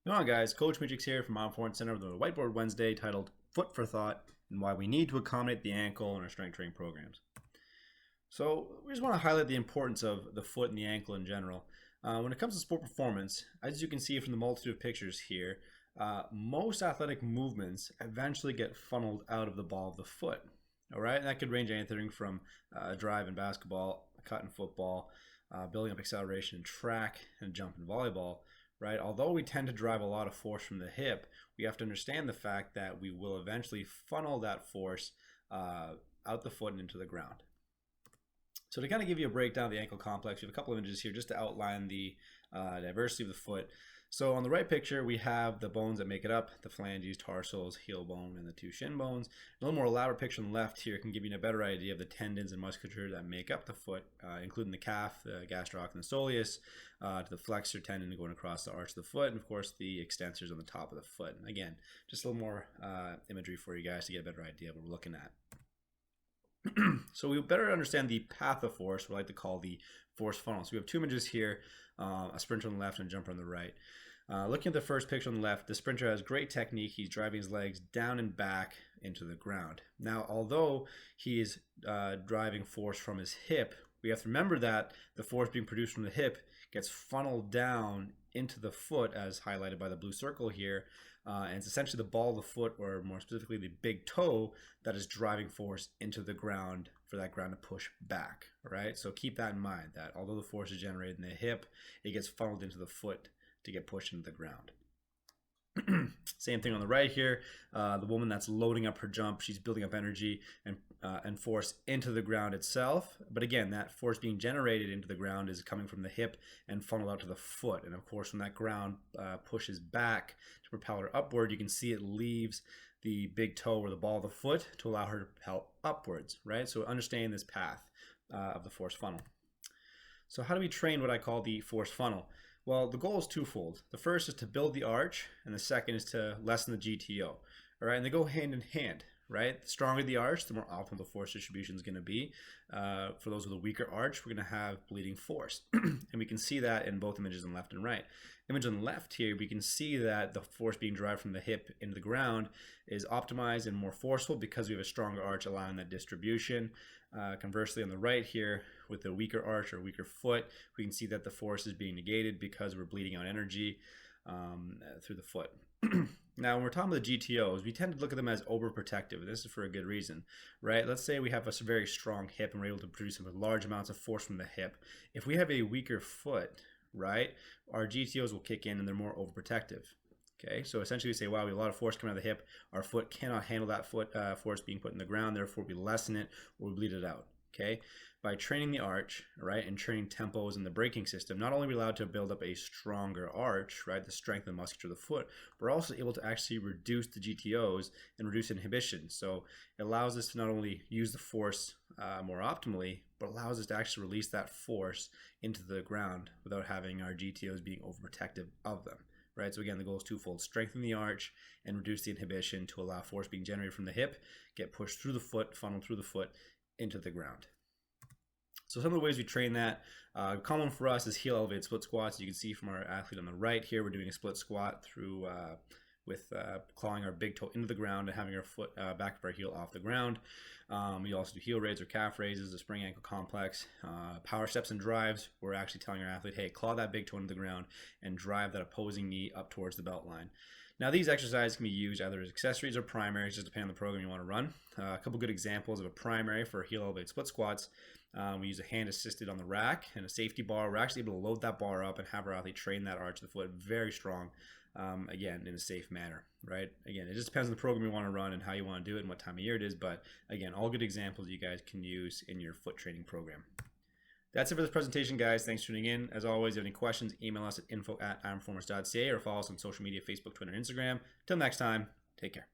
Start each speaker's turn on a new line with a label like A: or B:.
A: Come on, guys. Coach Matrix here from Mile Performance Center with a Whiteboard Wednesday titled Foot for Thought and Why We Need to Accommodate the Ankle in Our Strength Training Programs. So, we just want to highlight the importance of the foot and the ankle in general. When it comes to sport performance, as you can see from the multitude of pictures here, most athletic movements eventually get funneled out of the ball of the foot. All right, and that could range anything from drive in basketball, cut in football, building up acceleration in track, and jump in volleyball. Right? Although we tend to drive a lot of force from the hip, we have to understand the fact that we will eventually funnel that force out the foot and into the ground. So to kind of give you a breakdown of the ankle complex, we have a couple of images here just to outline the diversity of the foot. So on the right picture, we have the bones that make it up, the phalanges, tarsals, heel bone, and the two shin bones. A little more elaborate picture on the left here can give you a better idea of the tendons and musculature that make up the foot, including the calf, the gastroc, and the soleus, to the flexor tendon going across the arch of the foot, and of course the extensors on the top of the foot. And again, just a little more imagery for you guys to get a better idea of what we're looking at. So we better understand the path of force, we like to call the force funnel. So we have two images here, a sprinter on the left and a jumper on the right. Looking at the first picture on the left, the sprinter has great technique. He's driving his legs down and back into the ground. Now, although he is driving force from his hip, we have to remember that the force being produced from the hip gets funneled down into the foot, as highlighted by the blue circle here, and it's essentially the ball of the foot, or more specifically the big toe, that is driving force into the ground for that ground to push back. All right, so keep that in mind, that although the force is generated in the hip, it gets funneled into the foot to get pushed into the ground. Same thing on the right here. The woman that's loading up her jump, she's building up energy and force into the ground itself. But again, that force being generated into the ground is coming from the hip and funneled out to the foot. And of course, when that ground pushes back to propel her upward, you can see it leaves the big toe or the ball of the foot to allow her to propel upwards, right? So understanding this path of the force funnel. So how do we train what I call the force funnel? Well, the goal is twofold. The first is to build the arch, and the second is to lessen the GTO. All right, and they go hand in hand, right? The stronger the arch, the more optimal the force distribution is going to be. For those with a weaker arch, we're going to have bleeding force. And we can see that in both images on left and right. Image on the left here, we can see that the force being derived from the hip into the ground is optimized and more forceful because we have a stronger arch allowing that distribution. Conversely, on the right here, with a weaker arch or weaker foot, we can see that the force is being negated because we're bleeding out energy through the foot. Now, when we're talking about the GTOs, we tend to look at them as overprotective, and this is for a good reason, right? Let's say we have a very strong hip and we're able to produce large amounts of force from the hip. If we have a weaker foot, right, our GTOs will kick in and they're more overprotective. Okay, so essentially we say, wow, we have a lot of force coming out of the hip. Our foot cannot handle that force being put in the ground, therefore we lessen it or we bleed it out. Okay, by training the arch, right, and training tempos in the braking system, not only are we allowed to build up a stronger arch, right, the strength and musculature of the foot, we're also able to actually reduce the GTOs and reduce inhibition. So it allows us to not only use the force more optimally, but allows us to actually release that force into the ground without having our GTOs being overprotective of them. Right, so again, the goal is twofold: strengthen the arch and reduce the inhibition to allow force being generated from the hip, get pushed through the foot, funneled through the foot into the ground. So some of the ways we train that, common for us is heel elevated split squats. As you can see from our athlete on the right here, we're doing a split squat through with clawing our big toe into the ground and having our foot back of our heel off the ground. We also do heel raises or calf raises, the spring ankle complex, power steps and drives. We're actually telling our athlete, hey, claw that big toe into the ground and drive that opposing knee up towards the belt line. Now, these exercises can be used either as accessories or primaries, just depending on the program you want to run. A couple good examples of a primary for heel elevated split squats. We use a hand assisted on the rack and a safety bar. We're actually able to load that bar up and have our athlete train that arch of the foot very strong, again, in a safe manner, right? Again, it just depends on the program you want to run and how you want to do it and what time of year it is. But again, all good examples you guys can use in your foot training program. That's it for this presentation, guys. Thanks for tuning in. As always, if you have any questions, email us at info@ironperformance.ca or follow us on social media, Facebook, Twitter, and Instagram. Till next time, take care.